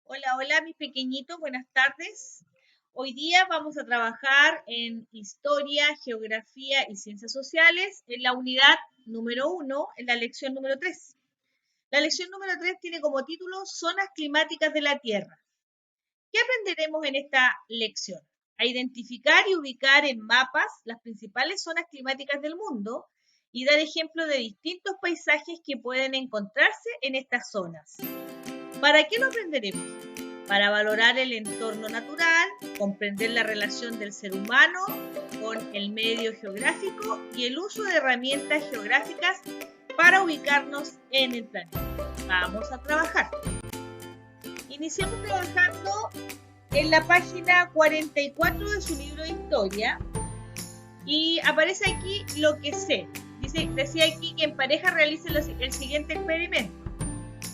Hola, hola, mis pequeñitos, buenas tardes. Hoy día vamos a trabajar en historia, geografía y ciencias sociales en la unidad número 1, en la lección número 3. La lección número 3 tiene como título Zonas climáticas de la Tierra. ¿Qué aprenderemos en esta lección? A identificar y ubicar en mapas las principales zonas climáticas del mundo y dar ejemplos de distintos paisajes que pueden encontrarse en estas zonas. ¿Para qué lo aprenderemos? Para valorar el entorno natural, comprender la relación del ser humano con el medio geográfico y el uso de herramientas geográficas para ubicarnos en el planeta. Vamos a trabajar. Iniciamos trabajando en la página 44 de su libro de historia y aparece aquí lo que sé. Decía aquí que en pareja realicen el siguiente experimento.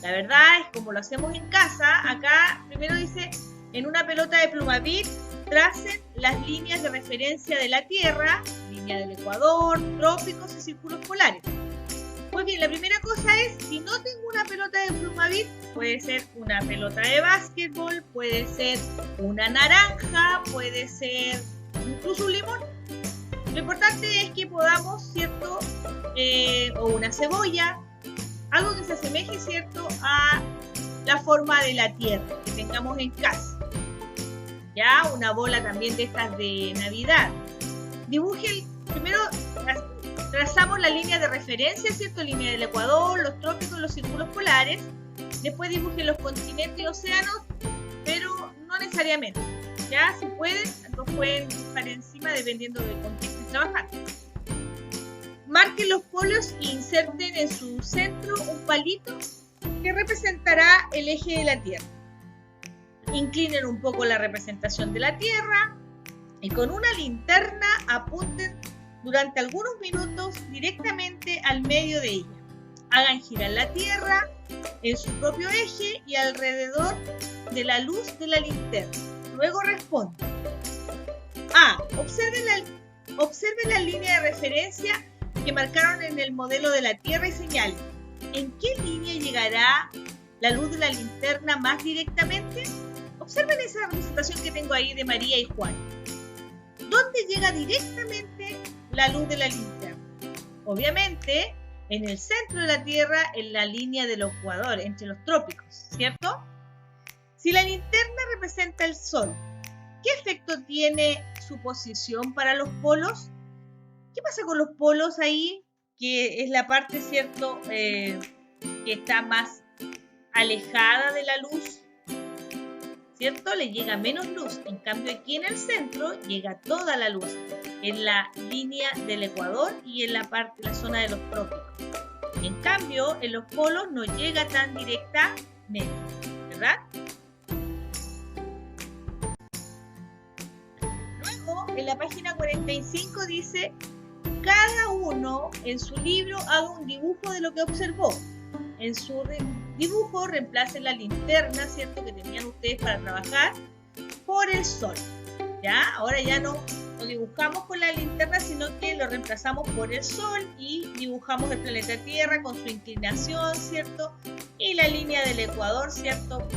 La verdad es como lo hacemos en casa. Acá primero dice, en una pelota de Plumavit tracen las líneas de referencia de la Tierra, línea del Ecuador, trópicos y círculos polares. Pues bien, la primera cosa es, si no tengo una pelota de Plumavit, puede ser una pelota de básquetbol, puede ser una naranja, puede ser incluso un limón. Lo importante es que podamos, ¿cierto? O una cebolla, algo que se asemeje, ¿cierto?, a la forma de la Tierra que tengamos en casa. Ya, una bola también de estas de Navidad. Primero trazamos la línea de referencia, ¿cierto? Línea del Ecuador, los trópicos, los círculos polares. Después dibujen los continentes y océanos, pero no necesariamente. Ya, si pueden, los pueden dibujar encima dependiendo del con qué estén trabajando. Marquen los polos e inserten en su centro un palito que representará el eje de la Tierra. Inclinen un poco la representación de la Tierra y con una linterna apunten durante algunos minutos directamente al medio de ella. Hagan girar la Tierra en su propio eje y alrededor de la luz de la linterna. Luego respondan. Observen la línea de referencia que marcaron en el modelo de la Tierra y señalen en qué línea llegará la luz de la linterna más directamente. Observen esa representación que tengo ahí de María y Juan. ¿Dónde llega directamente la luz de la linterna? Obviamente en el centro de la Tierra, en la línea del Ecuador, entre los trópicos, ¿cierto? Si la linterna representa el Sol, ¿qué efecto tiene su posición para los polos? ¿Qué pasa con los polos ahí? Que es la parte, ¿cierto?, que está más alejada de la luz, ¿cierto? Le llega menos luz. En cambio, aquí en el centro llega toda la luz, en la línea del Ecuador y en la zona de los trópicos. En cambio, en los polos no llega tan directamente, ¿verdad? Luego, en la página 45 dice, cada uno en su libro haga un dibujo de lo que observó. En su dibujo reemplacen la linterna, ¿cierto?, que tenían ustedes para trabajar, por el Sol. ¿Ya? Ahora ya no lo dibujamos con la linterna, sino que lo reemplazamos por el Sol y dibujamos el planeta Tierra con su inclinación, ¿cierto?, y la línea del Ecuador, ¿cierto?,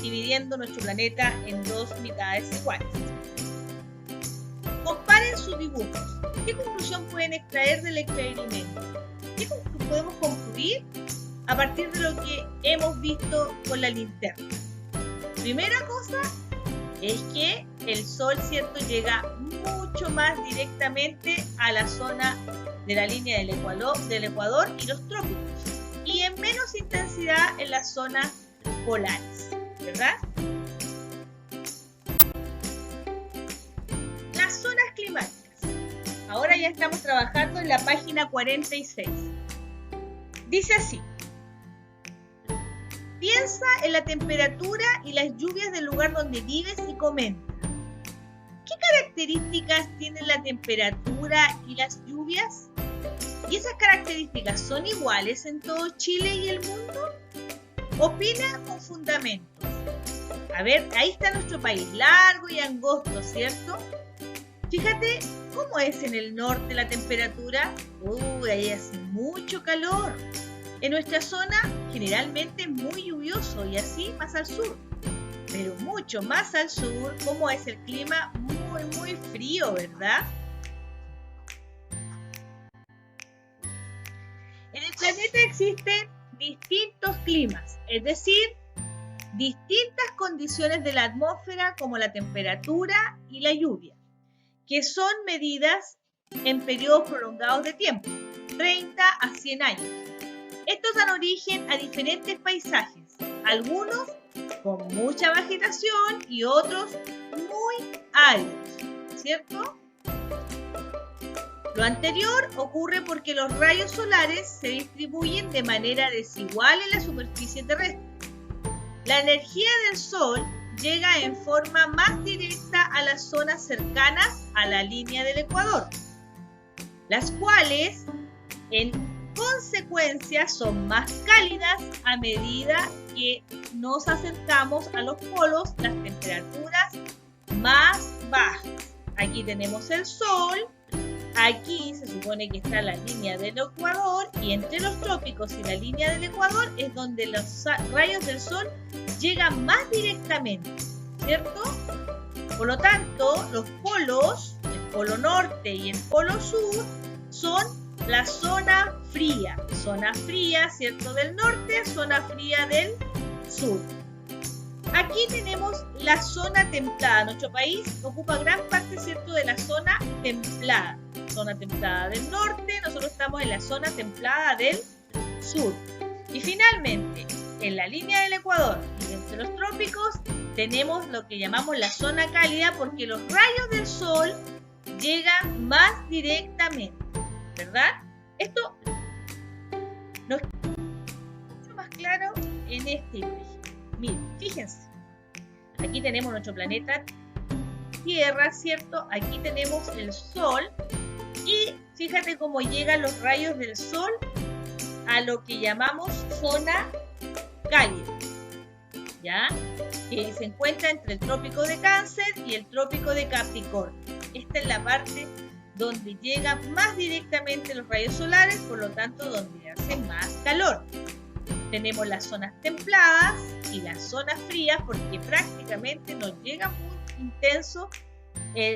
dividiendo nuestro planeta en dos mitades iguales. Comparen sus dibujos. ¿Qué conclusión pueden extraer del experimento? ¿Qué podemos concluir a partir de lo que hemos visto con la linterna? Primera cosa es que el Sol, ¿cierto?, llega mucho más directamente a la zona de la línea del Ecuador y los trópicos, y en menos intensidad en las zonas polares, ¿verdad? Las zonas climáticas. Ahora ya estamos trabajando en la página 46. Dice así. Piensa en la temperatura y las lluvias del lugar donde vives y comenta. ¿Qué características tienen la temperatura y las lluvias? ¿Y esas características son iguales en todo Chile y el mundo? Opina con fundamentos. A ver, ahí está nuestro país, largo y angosto, ¿cierto? Fíjate cómo es en el norte la temperatura. Ahí hace mucho calor. En nuestra zona generalmente es muy lluvioso y así más al sur. Pero mucho más al sur, como es el clima muy frío, ¿verdad? En el planeta existen distintos climas, es decir, distintas condiciones de la atmósfera como la temperatura y la lluvia, que son medidas en periodos prolongados de tiempo, 30 a 100 años. Estos dan origen a diferentes paisajes, algunos con mucha vegetación y otros muy áridos, ¿cierto? Lo anterior ocurre porque los rayos solares se distribuyen de manera desigual en la superficie terrestre. La energía del Sol llega en forma más directa a las zonas cercanas a la línea del Ecuador, las cuales en consecuencia son más cálidas a medida que nos acercamos a los polos, las temperaturas más bajas. Aquí tenemos el Sol, aquí se supone que está la línea del Ecuador y entre los trópicos y la línea del Ecuador es donde los rayos del Sol llegan más directamente, ¿cierto? Por lo tanto, los polos, el polo norte y el polo sur, son la zona fría, ¿cierto? Del norte, zona fría del sur. Aquí tenemos la zona templada. Nuestro país ocupa gran parte, ¿cierto?, de la zona templada. Zona templada del norte, nosotros estamos en la zona templada del sur. Y finalmente, en la línea del Ecuador y entre los trópicos, tenemos lo que llamamos la zona cálida porque los rayos del Sol llegan más directamente, ¿verdad? Esto nos queda mucho más claro en esta imagen. Miren, fíjense, aquí tenemos nuestro planeta Tierra, ¿cierto? Aquí tenemos el Sol y fíjate cómo llegan los rayos del Sol a lo que llamamos zona cálida, ¿ya? Que se encuentra entre el trópico de Cáncer y el trópico de Capricornio. Esta es la parte donde llegan más directamente los rayos solares, por lo tanto donde hace más calor. Tenemos las zonas templadas y las zonas frías porque prácticamente nos llegan muy intensos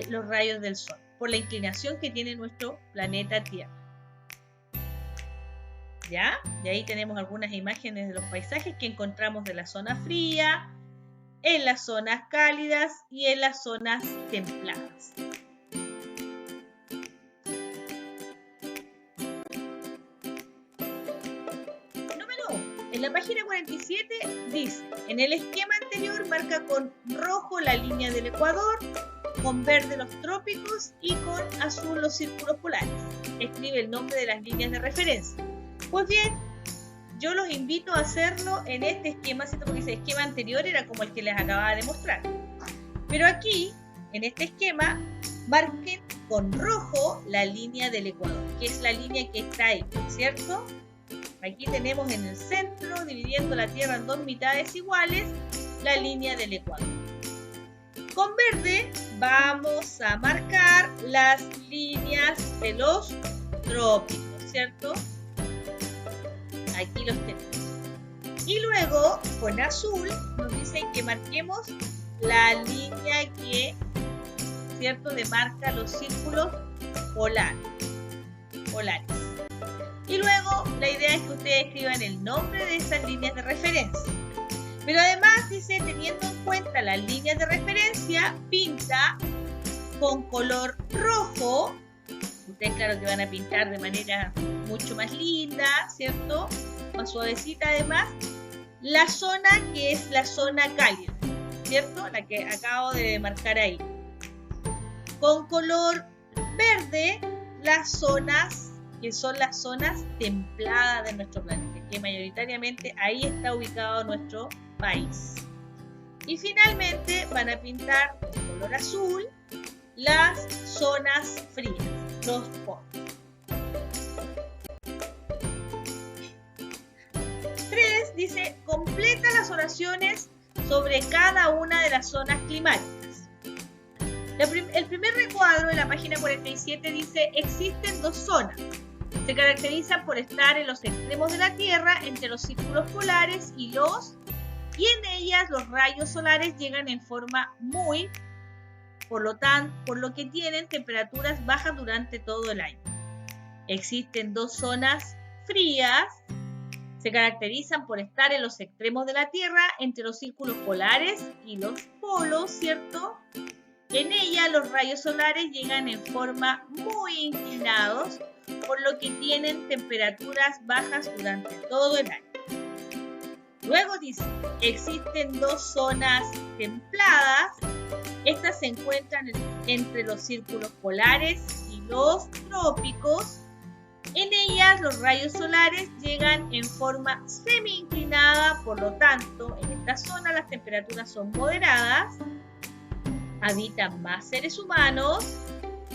los rayos del Sol por la inclinación que tiene nuestro planeta Tierra. ¿Ya? Y ahí tenemos algunas imágenes de los paisajes que encontramos de la zona fría, en las zonas cálidas y en las zonas templadas. Número 1. En la página 47 dice, en el esquema anterior marca con rojo la línea del Ecuador, con verde los trópicos y con azul los círculos polares. Escribe el nombre de las líneas de referencia. Pues bien, yo los invito a hacerlo en este esquema, ¿cierto? Porque ese esquema anterior era como el que les acababa de mostrar. Pero aquí, en este esquema, marquen con rojo la línea del Ecuador, que es la línea que está ahí, ¿cierto? Aquí tenemos en el centro, dividiendo la Tierra en dos mitades iguales, la línea del Ecuador. Con verde vamos a marcar las líneas de los trópicos, ¿cierto? Aquí los tenemos. Y luego, con azul, nos dicen que marquemos la línea que, ¿cierto?, demarca los círculos polares. Y luego, la idea es que ustedes escriban el nombre de esas líneas de referencia. Pero además, dice, teniendo en cuenta las líneas de referencia, pinta con color rojo. Ustedes, claro, que van a pintar de manera mucho más linda, ¿cierto? Más suavecita además. La zona que es la zona cálida, ¿cierto? La que acabo de marcar ahí. Con color verde, las zonas que son las zonas templadas de nuestro planeta, que mayoritariamente ahí está ubicado nuestro país. Y finalmente van a pintar con color azul las zonas frías, los polos. 3 dice, completa las oraciones sobre cada una de las zonas climáticas. El primer recuadro de la página 47 dice, existen dos zonas. Se caracterizan por estar en los extremos de la Tierra, entre los círculos polares y en ellas ellas los rayos solares llegan en forma muy, por lo que tienen temperaturas bajas durante todo el año. Existen dos zonas frías, se caracterizan por estar en los extremos de la Tierra, entre los círculos polares y los polos, ¿cierto? En ella los rayos solares llegan en forma muy inclinados, por lo que tienen temperaturas bajas durante todo el año. Luego dice, existen dos zonas templadas. Estas se encuentran entre los círculos polares y los trópicos. En ellas los rayos solares llegan en forma semi-inclinada, por lo tanto, en esta zona las temperaturas son moderadas, habitan más seres humanos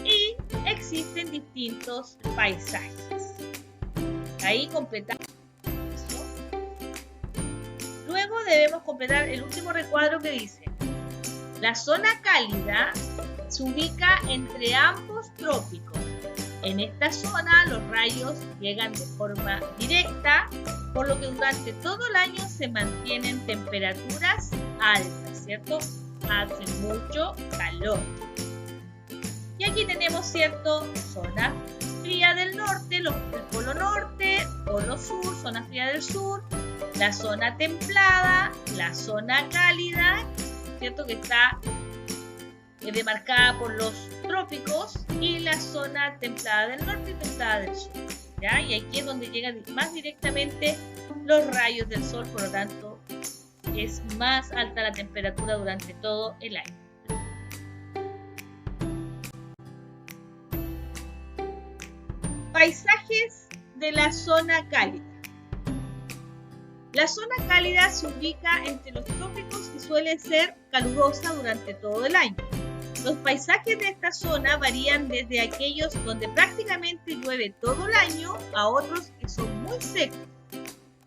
y existen distintos paisajes. Ahí completamos eso. Luego debemos completar el último recuadro que dice: la zona cálida se ubica entre ambos trópicos. En esta zona los rayos llegan de forma directa, por lo que durante todo el año se mantienen temperaturas altas, ¿cierto? Hace mucho calor. Y aquí tenemos, ¿cierto? Zona fría del norte, el polo norte, polo sur, zona fría del sur, la zona templada, la zona cálida, ¿cierto? Que está demarcada por los trópicos, y la zona templada del norte y templada del sur, ¿ya? Y aquí es donde llegan más directamente los rayos del sol, por lo tanto es más alta la temperatura durante todo el año. Paisajes de la zona cálida. La zona cálida se ubica entre los trópicos y suele ser calurosa durante todo el año. Los paisajes de esta zona varían desde aquellos donde prácticamente llueve todo el año a otros que son muy secos.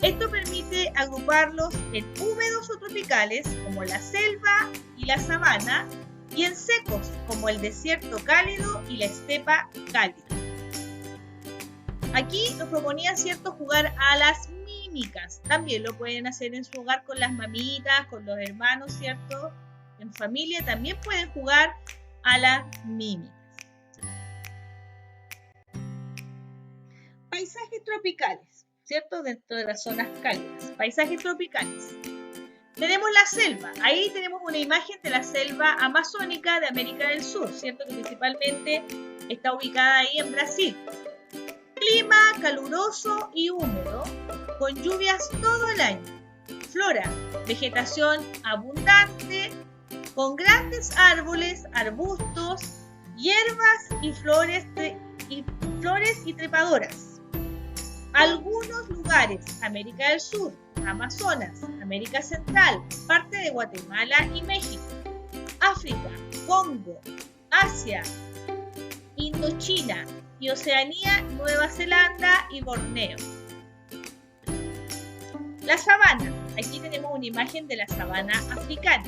Esto permite agruparlos en húmedos o tropicales, como la selva y la sabana, y en secos, como el desierto cálido y la estepa cálida. Aquí nos proponía, ¿cierto?, jugar a las mímicas. También lo pueden hacer en su hogar con las mamitas, con los hermanos, ¿cierto? En familia también pueden jugar a las mímicas. Paisajes tropicales, ¿cierto? Dentro de las zonas cálidas. Paisajes tropicales. Tenemos la selva. Ahí tenemos una imagen de la selva amazónica de América del Sur, ¿cierto? Que principalmente está ubicada ahí en Brasil. Clima caluroso y húmedo, con lluvias todo el año. Flora, vegetación abundante, con grandes árboles, arbustos, hierbas y flores y trepadoras. Algunos lugares: América del Sur, Amazonas, América Central, parte de Guatemala y México, África, Congo, Asia, Indochina y Oceanía, Nueva Zelanda y Borneo. La sabana. Aquí tenemos una imagen de la sabana africana.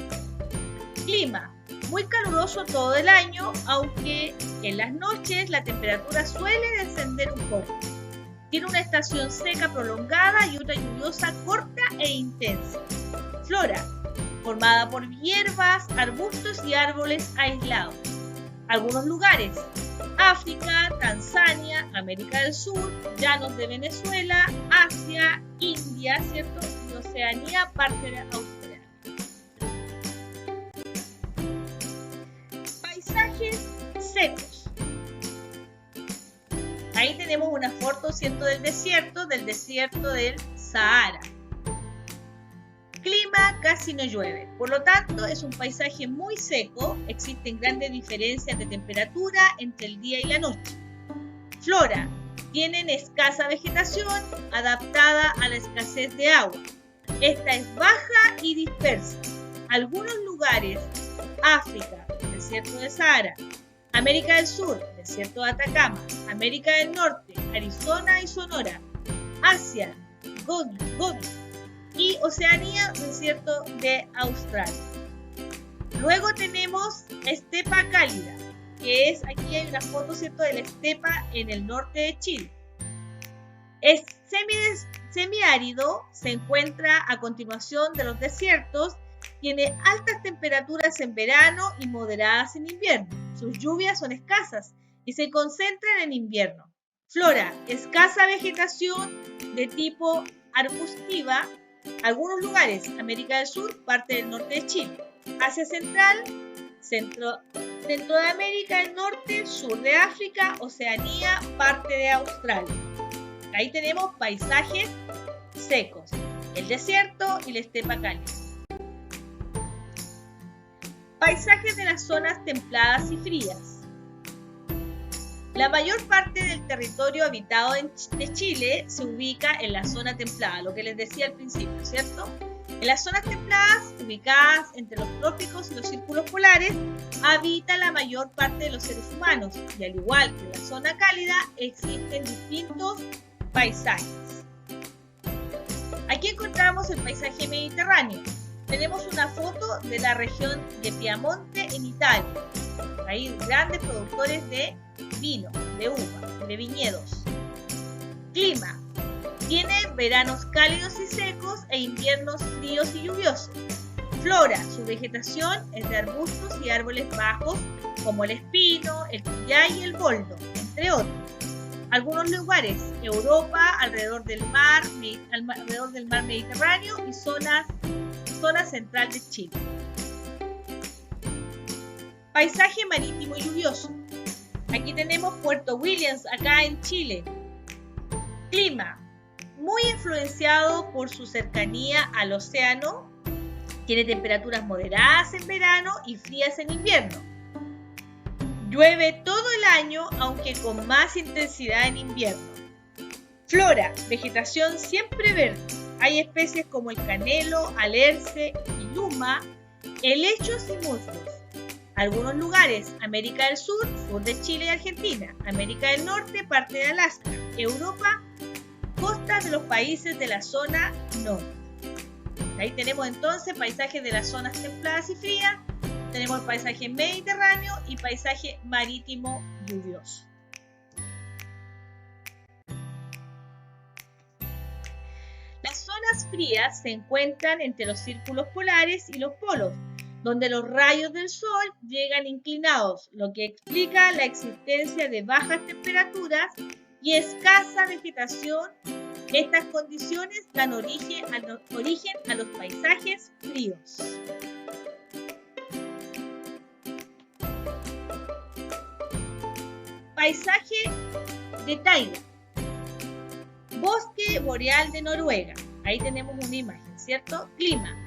Clima: muy caluroso todo el año, aunque en las noches la temperatura suele descender un poco. Tiene una estación seca prolongada y otra lluviosa corta e intensa. Flora: formada por hierbas, arbustos y árboles aislados. Algunos lugares: África, Tanzania, América del Sur, llanos de Venezuela, Asia, India, ¿cierto? Y Oceanía, parte de Australia. Paisajes secos. Ahí tenemos una foto, ¿cierto?, del desierto del Sahara. Clima: casi no llueve, por lo tanto es un paisaje muy seco, existen grandes diferencias de temperatura entre el día y la noche. Flora: tienen escasa vegetación adaptada a la escasez de agua. Esta es baja y dispersa. Algunos lugares: África, desierto del Sahara; América del Sur, desierto de Atacama; América del Norte, Arizona y Sonora; Asia, Gobi; y Oceanía, desierto de Australia. Luego tenemos estepa cálida, que es, aquí hay una foto, ¿cierto?, de la estepa en el norte de Chile. Es semiárido, se encuentra a continuación de los desiertos Tiene altas temperaturas en verano y moderadas en invierno. Sus lluvias son escasas y se concentran en invierno. Flora, escasa vegetación de tipo arbustiva. Algunos lugares, América del Sur, parte del norte de Chile. Asia Central, centro de América del Norte, sur de África, Oceanía, parte de Australia. Ahí tenemos paisajes secos, el desierto y la estepa cálida. Paisajes de las zonas templadas y frías. La mayor parte del territorio habitado de Chile se ubica en la zona templada, lo que les decía al principio, ¿cierto? En las zonas templadas, ubicadas entre los trópicos y los círculos polares, habita la mayor parte de los seres humanos y al igual que en la zona cálida, existen distintos paisajes. Aquí encontramos el paisaje mediterráneo. Tenemos una foto de la región de Piamonte en Italia. Hay grandes productores de vino, de uva, de viñedos. Clima. Tiene veranos cálidos y secos e inviernos fríos y lluviosos. Flora. Su vegetación es de arbustos y árboles bajos como el espino, el tuyay y el boldo, entre otros. Algunos lugares, Europa, alrededor del mar Mediterráneo y zona central de Chile. Paisaje marítimo y lluvioso. Aquí tenemos Puerto Williams, acá en Chile. Clima, muy influenciado por su cercanía al océano. Tiene temperaturas moderadas en verano y frías en invierno. Llueve todo el año, aunque con más intensidad en invierno. Flora, vegetación siempre verde. Hay especies como el canelo, alerce y luma, helechos y musgos. Algunos lugares, América del Sur, sur de Chile y Argentina, América del Norte, parte de Alaska, Europa, costas de los países de la zona norte. Ahí tenemos entonces paisajes de las zonas templadas y frías, tenemos el paisaje mediterráneo y paisaje marítimo lluvioso. Las zonas frías se encuentran entre los círculos polares y los polos, donde los rayos del sol llegan inclinados, lo que explica la existencia de bajas temperaturas y escasa vegetación. Estas condiciones dan origen a los paisajes fríos. Paisaje de taiga. Bosque boreal de Noruega. Ahí tenemos una imagen, ¿cierto? Clima.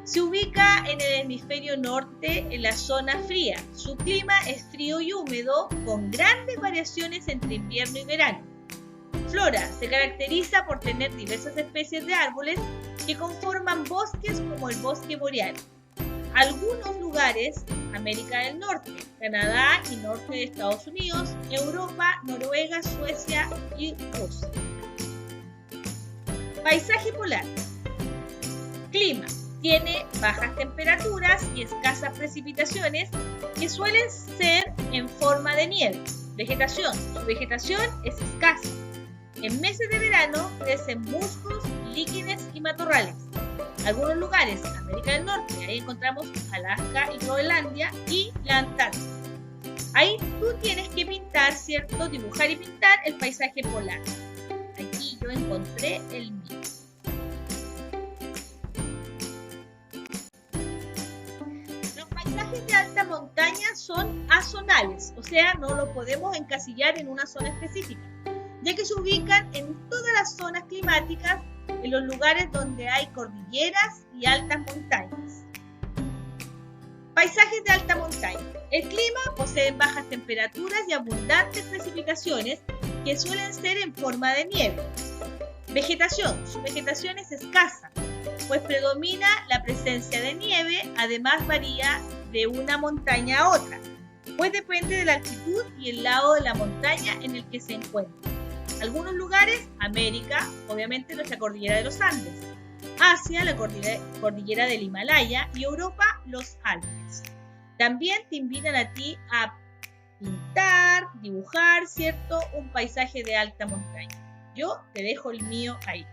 Se ubica en el hemisferio norte, en la zona fría. Su clima es frío y húmedo, con grandes variaciones entre invierno y verano. Flora. Se caracteriza por tener diversas especies de árboles que conforman bosques como el bosque boreal. Algunos lugares, América del Norte, Canadá y norte de Estados Unidos, Europa, Noruega, Suecia y Rusia. Paisaje polar. Clima. Tiene bajas temperaturas y escasas precipitaciones que suelen ser en forma de nieve. Vegetación. Su vegetación es escasa. En meses de verano crecen musgos, líquenes y matorrales. Algunos lugares, América del Norte, ahí encontramos Alaska y Groenlandia y la Antártida. Ahí tú tienes que pintar, ¿cierto? Dibujar y pintar el paisaje polar. Aquí yo encontré el mío. Los paisajes de alta montaña son azonales, o sea, no lo podemos encasillar en una zona específica, ya que se ubican en todas las zonas climáticas, en los lugares donde hay cordilleras y altas montañas. Paisajes de alta montaña. El clima posee bajas temperaturas y abundantes precipitaciones que suelen ser en forma de nieve. Vegetación. Su vegetación es escasa, pues predomina la presencia de nieve, además varía de una montaña a otra, pues depende de la altitud y el lado de la montaña en el que se encuentra. Algunos lugares, América, obviamente nuestra cordillera de los Andes, Asia, la cordillera del Himalaya y Europa, los Alpes. También te invitan a ti a pintar, dibujar, ¿cierto? Un paisaje de alta montaña. Yo te dejo el mío ahí.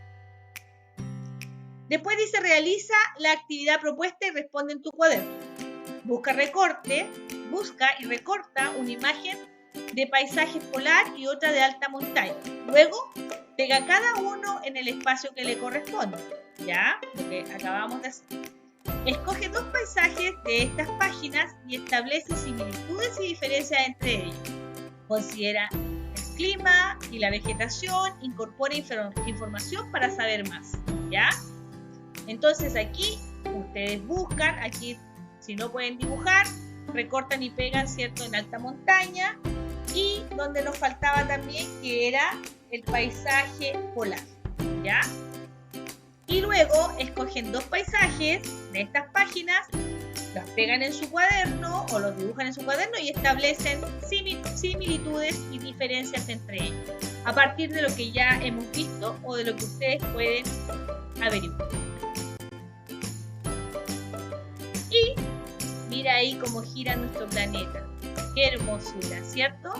Después dice, realiza la actividad propuesta y responde en tu cuaderno. Busca y recorta una imagen de paisaje polar y otra de alta montaña. Luego, pega cada uno en el espacio que le corresponde. ¿Ya? Lo que acabamos de hacer. Escoge 2 paisajes de estas páginas y establece similitudes y diferencias entre ellos. Considera el clima y la vegetación, incorpora información para saber más. ¿Ya? Entonces aquí ustedes buscan, aquí si no pueden dibujar, recortan y pegan, ¿cierto?, en alta montaña, y donde nos faltaba también, que era el paisaje polar, ¿ya? Y luego escogen 2 paisajes de estas páginas, los pegan en su cuaderno o los dibujan en su cuaderno y establecen similitudes y diferencias entre ellos, a partir de lo que ya hemos visto o de lo que ustedes pueden averiguar. Y mira ahí cómo gira nuestro planeta. ¡Qué hermosura!, ¿cierto?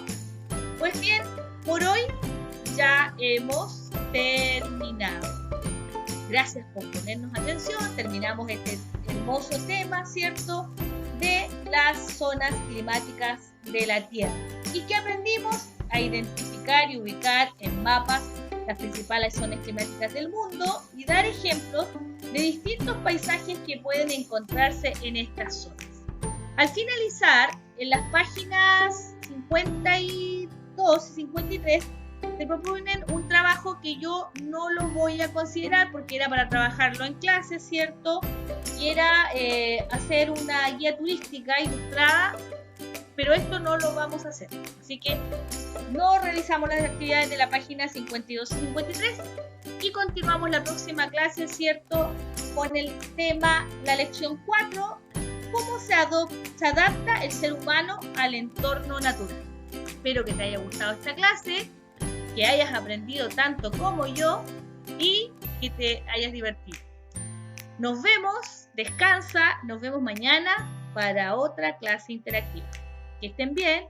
Pues bien, por hoy ya hemos terminado. Gracias por ponernos atención. Terminamos este hermoso tema, ¿cierto?, de las zonas climáticas de la Tierra. ¿Y qué aprendimos? A identificar y ubicar en mapas las principales zonas climáticas del mundo y dar ejemplos de distintos paisajes que pueden encontrarse en estas zonas. Al finalizar, en las páginas 52 y 53 te proponen un trabajo que yo no lo voy a considerar porque era para trabajarlo en clase, ¿cierto? Y era hacer una guía turística ilustrada, pero esto no lo vamos a hacer. Así que no realizamos las actividades de la página 52 y 53 y continuamos la próxima clase, ¿cierto?, con el tema, la lección 4, cómo se adapta el ser humano al entorno natural. Espero que te haya gustado esta clase, que hayas aprendido tanto como yo y que te hayas divertido. Nos vemos, descansa, nos vemos mañana para otra clase interactiva. Que estén bien.